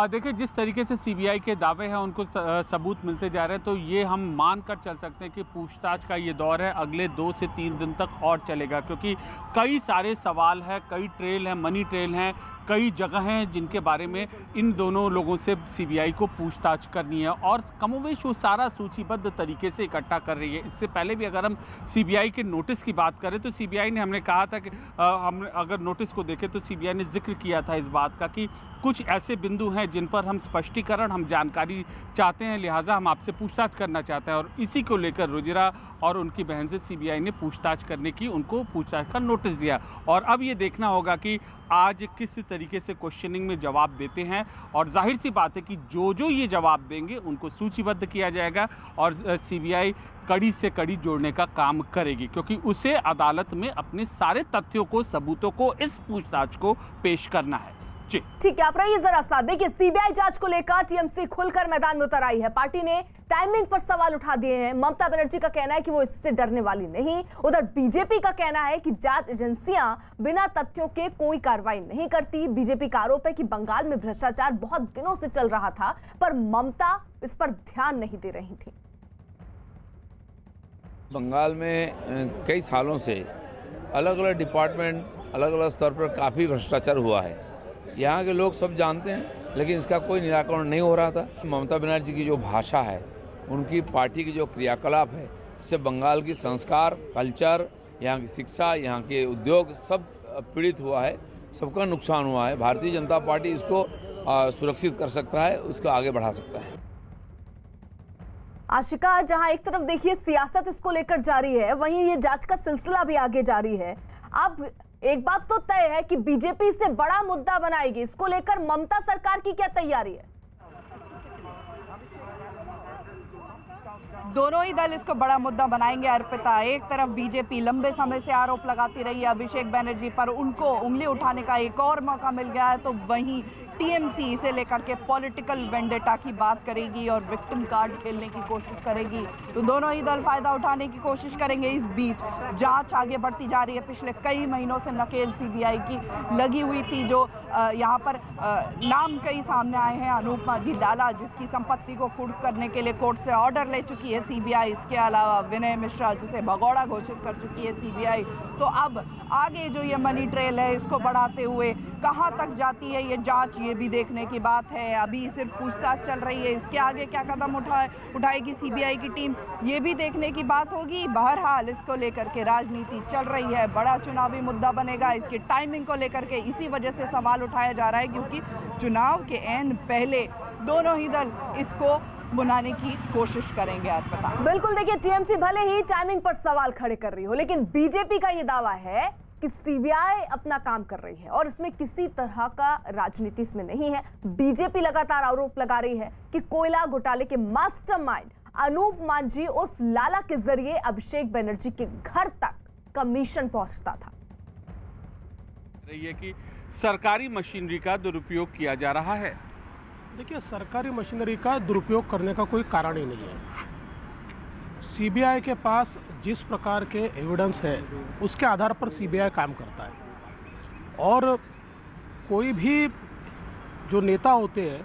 देखिए, जिस तरीके से सीबीआई के दावे हैं उनको सबूत मिलते जा रहे हैं, तो ये हम मान कर चल सकते हैं कि पूछताछ का ये दौर है अगले 2 से 3 दिन तक और चलेगा, क्योंकि कई सारे सवाल हैं, कई ट्रेल हैं, मनी ट्रेल हैं, कई जगह हैं जिनके बारे में इन दोनों लोगों से सीबीआई को पूछताछ करनी है और कमोवेश वो सारा सूचीबद्ध तरीके से इकट्ठा कर रही है। इससे पहले भी अगर हम सीबीआई के नोटिस की बात करें तो सीबीआई ने, हमने कहा था कि हम अगर नोटिस को देखें तो सीबीआई ने जिक्र किया था इस बात का कि कुछ ऐसे बिंदु हैं जिन पर हम स्पष्टीकरण, हम जानकारी चाहते हैं, लिहाजा हम आपसे पूछताछ करना चाहते हैं। और इसी को लेकर रुजिरा और उनकी बहन से सीबीआई ने पूछताछ करने की, उनको पूछताछ का नोटिस दिया। और अब ये देखना होगा कि आज किस तरीके से क्वेश्चनिंग में जवाब देते हैं। और जाहिर सी बात है कि जो ये जवाब देंगे उनको सूचीबद्ध किया जाएगा और सीबीआई कड़ी से कड़ी जोड़ने का काम करेगी, क्योंकि उसे अदालत में अपने सारे तथ्यों को, सबूतों को, इस पूछताछ को पेश करना है। ठीक है, आप रहिए जरा सा। देखिए, सीबीआई जांच को लेकर टीएमसी खुलकर मैदान में उतर आई है। पार्टी ने टाइमिंग पर सवाल उठा दिए हैं। ममता बनर्जी का कहना है कि वो इससे डरने वाली नहीं। उधर बीजेपी का कहना है कि जांच एजेंसियां बिना तथ्यों के कोई कार्रवाई नहीं करती। बीजेपी का आरोप है कि बंगाल में भ्रष्टाचार बहुत दिनों से चल रहा था, पर ममता इस पर ध्यान नहीं दे रही थी। बंगाल में कई सालों से अलग अलग डिपार्टमेंट, अलग अलग स्तर पर काफ़ी भ्रष्टाचार हुआ है। यहाँ के लोग सब जानते हैं, लेकिन इसका कोई निराकरण नहीं हो रहा था। ममता बनर्जी की जो भाषा है, उनकी पार्टी की जो क्रियाकलाप है, इससे बंगाल की संस्कार, कल्चर, यहाँ की शिक्षा, यहाँ के उद्योग सब पीड़ित हुआ है, सबका नुकसान हुआ है। भारतीय जनता पार्टी इसको सुरक्षित कर सकता है, उसको आगे बढ़ा सकता है। आशिका, जहां एक तरफ देखिए सियासत इसको लेकर जारी है, वहीं ये जांच का सिलसिला भी आगे जारी है। अब एक बात तो तय है कि बीजेपी इसे बड़ा मुद्दा बनाएगी। इसको लेकर ममता सरकार की क्या तैयारी है? दोनों ही दल इसको बड़ा मुद्दा बनाएंगे अर्पिता। एक तरफ बीजेपी लंबे समय से आरोप लगाती रही है अभिषेक बनर्जी पर, उनको उंगली उठाने का एक और मौका मिल गया है, तो वहीं टीएमसी इसे लेकर के पॉलिटिकल वेंडेटा की बात करेगी और विक्टिम कार्ड खेलने की कोशिश करेगी। तो दोनों ही दल फायदा उठाने की कोशिश करेंगे। इस बीच जांच आगे बढ़ती जा रही है। पिछले कई महीनों से नकेल सीबीआई की लगी हुई थी। जो यहाँ पर नाम कई सामने आए हैं। अनूप माझी लाला, जिसकी संपत्ति को कुर्क करने के लिए कोर्ट से ऑर्डर ले चुकी है सीबीआई। इसके अलावा विनय मिश्रा, जिसे भगौड़ा घोषित कर चुकी है सीबीआई। तो अब आगे जो ये मनी ट्रेल है, इसको बढ़ाते हुए कहाँ तक जाती है ये जांच, ये भी देखने की बात है। अभी सिर्फ पूछताछ चल रही है, इसके आगे क्या कदम उठाएगी सीबीआई की टीम, ये भी देखने की बात होगी। बहरहाल इसको लेकर के राजनीति चल रही है, बड़ा चुनावी मुद्दा बनेगा। इसकी टाइमिंग को लेकर के इसी वजह से सवाल उठाया जा रहा है, क्योंकि चुनाव के एन पहले दोनों ही दल इसको बुलाने की कोशिश करेंगे अर्पिता। बिल्कुल, देखिए टीएमसी भले ही टाइमिंग पर सवाल खड़े कर रही हो, लेकिन बीजेपी का ये दावा है कि सीबीआई अपना काम कर रही है और इसमें किसी तरह का राजनीति इसमें नहीं है। बीजेपी लगातार आरोप लगा रही है कि कोयला घोटाले के मास्टरमाइंड अनूप माझी उर्फ लाला के जरिए अभिषेक बनर्जी के घर तक कमीशन पहुंचता था। रही है कि सरकारी मशीनरी का दुरुपयोग किया जा रहा है। देखिए, सरकारी मशीनरी का दुरुपयोग करने का कोई कारण ही नहीं है। सीबीआई के पास जिस प्रकार के एविडेंस है, उसके आधार पर सीबीआई काम करता है। और कोई भी जो नेता होते हैं,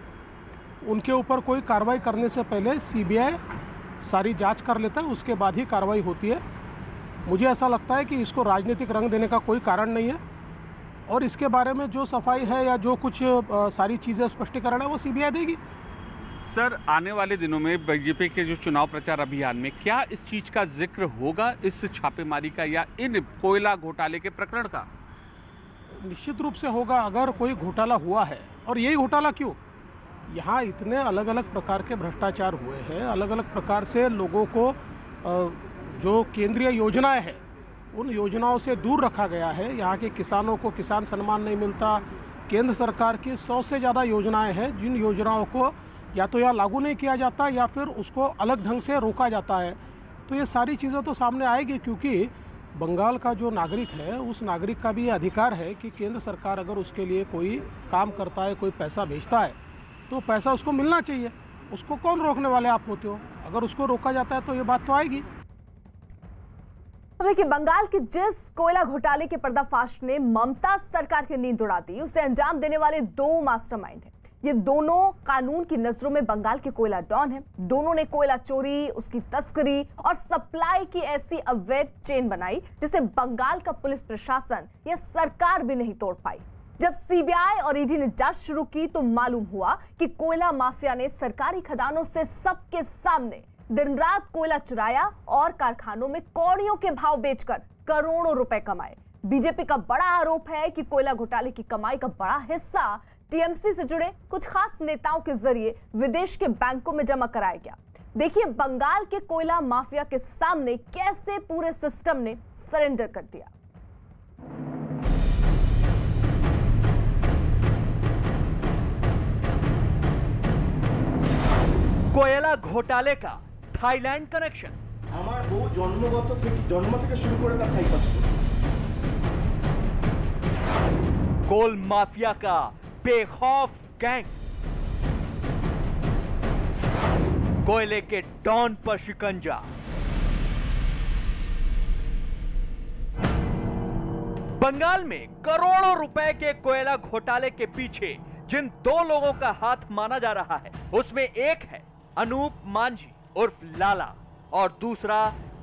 उनके ऊपर कोई कार्रवाई करने से पहले सीबीआई सारी जांच कर लेता है, उसके बाद ही कार्रवाई होती है। मुझे ऐसा लगता है कि इसको राजनीतिक रंग देने का कोई कारण नहीं है। और इसके बारे में जो सफाई है या जो कुछ सारी चीज़ें स्पष्टीकरण है, वो सीबीआई देगी। सर, आने वाले दिनों में बीजेपी के जो चुनाव प्रचार अभियान में क्या इस चीज का जिक्र होगा, इस छापेमारी का या इन कोयला घोटाले के प्रकरण का? निश्चित रूप से होगा। अगर कोई घोटाला हुआ है, और यही घोटाला क्यों, यहाँ इतने अलग अलग प्रकार के भ्रष्टाचार हुए हैं, अलग अलग प्रकार से लोगों को जो केंद्रीय योजनाएं हैं उन योजनाओं से दूर रखा गया है। यहाँ के किसानों को किसान सम्मान नहीं मिलता। केंद्र सरकार की 100 से ज़्यादा योजनाएं हैं, जिन योजनाओं को या तो यहाँ लागू नहीं किया जाता या फिर उसको अलग ढंग से रोका जाता है। तो ये सारी चीज़ें तो सामने आएगी, क्योंकि बंगाल का जो नागरिक है, उस नागरिक का भी ये अधिकार है कि केंद्र सरकार अगर उसके लिए कोई काम करता है, कोई पैसा भेजता है, तो पैसा उसको मिलना चाहिए। उसको कौन रोकने वाले आप होते हो? अगर उसको रोका जाता है तो ये बात तो आएगी। देखिए, बंगाल के जिस कोयला घोटाले के पर्दाफाश ने ममता सरकार की नींद उड़ा दी, उसे अंजाम देने वाले दो मास्टरमाइंड हैं। ये दोनों कानून की नजरों में बंगाल के कोयला डॉन हैं। दोनों ने कोयला चोरी, उसकी तस्करी और सप्लाई की ऐसी अवैध चेन बनाई जिसे बंगाल का पुलिस प्रशासन या सरकार भी नहीं तोड़ पाई। जब सीबीआई और ईडी ने जांच शुरू की तो मालूम हुआ कि कोयला माफिया ने सरकारी खदानों से सबके सामने दिन रात कोयला चुराया और कारखानों में कौड़ियों के भाव बेचकर करोड़ों रुपए कमाए। बीजेपी का बड़ा आरोप है कि कोयला घोटाले की कमाई का बड़ा हिस्सा टीएमसी से जुड़े कुछ खास नेताओं के जरिए विदेश के बैंकों में जमा कराया गया। देखिए, बंगाल के कोयला माफिया के सामने कैसे पूरे सिस्टम ने सरेंडर कर दिया। कोयला घोटाले का থাইল্যান্ড কানেকশন। আমার বউ জন্ম থেকে শুরু করে তার থাই পাসপোর্ট। कोल माफिया का बेखौफ गैंग, कोयले के डॉन पर शिकंजा। बंगाल में करोड़ों रुपए के कोयला घोटाले के पीछे जिन दो लोगों का हाथ माना जा रहा है, उसमें एक है अनूप माझी उर्फ लाला और दूसरा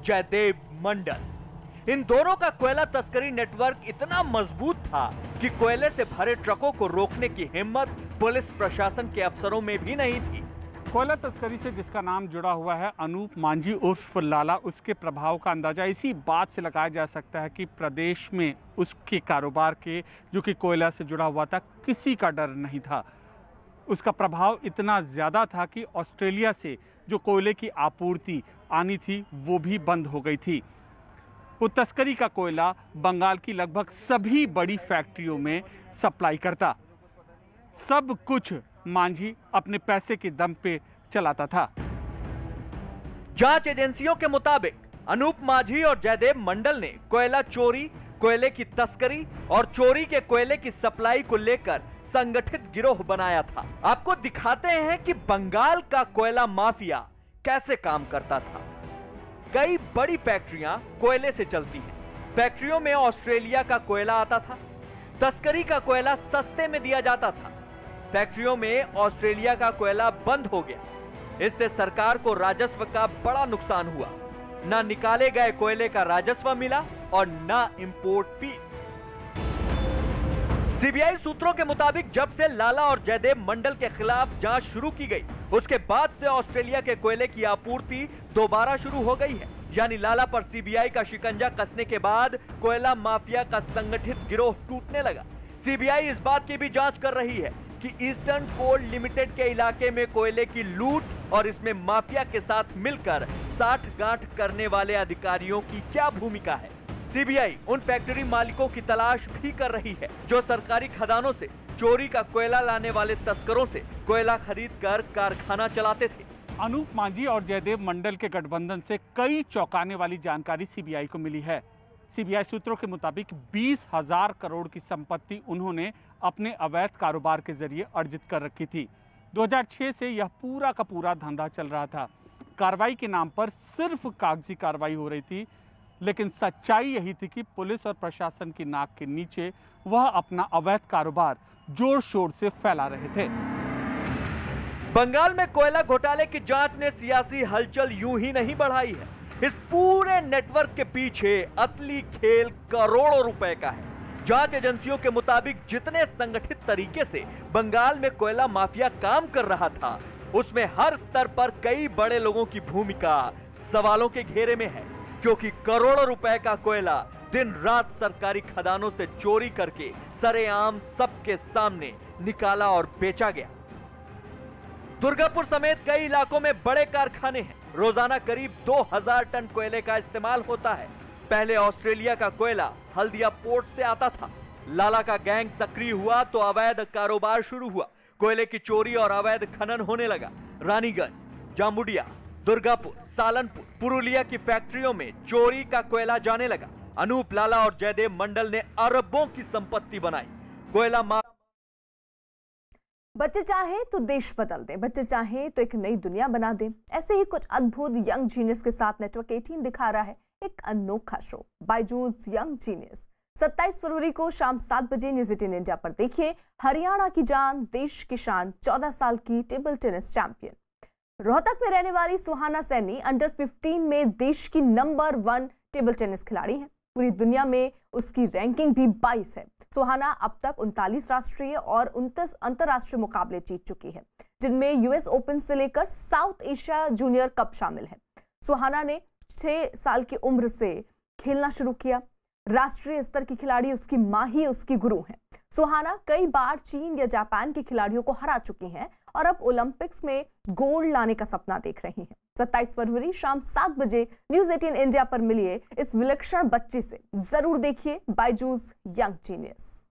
जयदेव मंडल। इन दोनों का कोयला तस्करी नेटवर्क इतना मजबूत था कि कोयले से भरे ट्रकों को रोकने की हिम्मत पुलिस प्रशासन के अफसरों में भी नहीं थी। कोयला तस्करी से जिसका नाम जुड़ा हुआ है अनूप माझी उर्फ लाला, उसके प्रभाव का अंदाजा इसी बात से लगाया जा सकता है कि प्रदेश में उसके कारोबार के, जो कि कोयला से जुड़ा हुआ था, किसी का डर नहीं था। उसका प्रभाव इतना ज़्यादा था कि ऑस्ट्रेलिया से जो कोयले की आपूर्ति आनी थी वो भी बंद हो गई थी। वो तस्करी का कोयला बंगाल की लगभग सभी बड़ी फैक्ट्रियों में सप्लाई करता। सब कुछ माझी अपने पैसे के दम पे चलाता था। जांच एजेंसियों के मुताबिक अनूप माझी और जयदेव मंडल ने कोयला चोरी, कोयले की तस्करी और चोरी के कोयले की सप्लाई को लेकर संगठित गिरोह बनाया था। आपको दिखाते हैं कि बंगाल का कोयला माफिया कैसे काम करता था। कई बड़ी फैक्ट्रियां कोयले से चलती हैं। फैक्ट्रियों में ऑस्ट्रेलिया का कोयला आता था। तस्करी का कोयला सस्ते में दिया जाता था। फैक्ट्रियों में ऑस्ट्रेलिया का कोयला बंद हो गया। इससे सरकार को राजस्व का बड़ा नुकसान हुआ। ना निकाले गए कोयले का राजस्व मिला और ना इंपोर्ट फीस। सीबीआई सूत्रों के मुताबिक जब से लाला और जयदेव मंडल के खिलाफ जांच शुरू की गई, उसके बाद से ऑस्ट्रेलिया के कोयले की आपूर्ति दोबारा शुरू हो गई है। यानी लाला पर सीबीआई का शिकंजा कसने के बाद कोयला माफिया का संगठित गिरोह टूटने लगा। सीबीआई इस बात की भी जांच कर रही है कि ईस्टर्न कोल लिमिटेड के इलाके में कोयले की लूट और इसमें माफिया के साथ मिलकर साठ-गांठ करने वाले अधिकारियों की क्या भूमिका है। सीबीआई उन फैक्ट्री मालिकों की तलाश भी कर रही है जो सरकारी खदानों से चोरी का कोयला लाने वाले तस्करों से कोयला खरीद कर कारखाना चलाते थे। अनूप माझी और जयदेव मंडल के गठबंधन से कई चौंकाने वाली जानकारी सीबीआई को मिली है। सीबीआई सूत्रों के मुताबिक 20,000 करोड़ की संपत्ति उन्होंने अपने अवैध कारोबार के जरिए अर्जित कर रखी थी। 2006 से यह पूरा का पूरा धंधा चल रहा था। कार्रवाई के नाम पर सिर्फ कागजी कार्रवाई हो रही थी, लेकिन सच्चाई यही थी कि पुलिस और प्रशासन की नाक के नीचे वह अपना अवैध कारोबार जोर शोर से फैला रहे थे। बंगाल में कोयला घोटाले की जांच ने सियासी हलचल यूं ही नहीं बढ़ाई है। इस पूरे नेटवर्क के पीछे असली खेल करोड़ों रुपए का है। जांच एजेंसियों के मुताबिक जितने संगठित तरीके से बंगाल में कोयला माफिया काम कर रहा था, उसमें हर स्तर पर कई बड़े लोगों की भूमिका सवालों के घेरे में है, क्योंकि करोड़ों रुपए का कोयला दिन रात सरकारी खदानों से चोरी करके सरेआम सबके सामने निकाला और बेचा गया। दुर्गापुर समेत कई इलाकों में बड़े कारखाने हैं। रोजाना करीब 2000 टन कोयले का इस्तेमाल होता है। पहले ऑस्ट्रेलिया का कोयला हल्दिया पोर्ट से आता था। लाला का गैंग सक्रिय हुआ तो अवैध कारोबार शुरू हुआ। कोयले की चोरी और अवैध खनन होने लगा। रानीगंज, जामुडिया, दुर्गापुर, सालनपुर, पुरुलिया की फैक्ट्रियों में चोरी का कोयला जाने लगा। अनूप, लाला और जयदेव मंडल ने अरबों की संपत्ति बनाई। कोयला बच्चे चाहें तो देश बदल दें, बच्चे चाहें तो एक नई दुनिया बना दें। ऐसे ही कुछ अद्भुत यंग जीनियस के साथ नेटवर्क 18 दिखा रहा है एक अनोखा शो, बायजूस यंग जीनियस। 27 फरवरी को शाम 7 बजे न्यूज़ 18 इंडिया पर देखिए हरियाणा की जान, देश की शान, 14 साल की टेबल टेनिस चैंपियन। रोहतक में रहने वाली सुहाना सैनी अंडर 15 में देश की नंबर 1 टेबल टेनिस खिलाड़ी है। पूरी दुनिया में उसकी रैंकिंग भी 22 है। सुहाना अब तक 39 राष्ट्रीय और 29 अंतर्राष्ट्रीय मुकाबले जीत चुकी है, जिनमें यूएस ओपन से लेकर साउथ एशिया जूनियर कप शामिल है। सुहाना ने 6 साल की उम्र से खेलना शुरू किया। राष्ट्रीय स्तर की खिलाड़ी उसकी मां ही उसकी गुरु हैं। सुहाना कई बार चीन या जापान के खिलाड़ियों को हरा चुकी हैं और अब ओलंपिक्स में गोल्ड लाने का सपना देख रही हैं। 27 फरवरी शाम 7 बजे न्यूज़ 18 इंडिया पर मिलिए इस विलक्षण बच्ची से। जरूर देखिए बायजूस यंग जीनियस।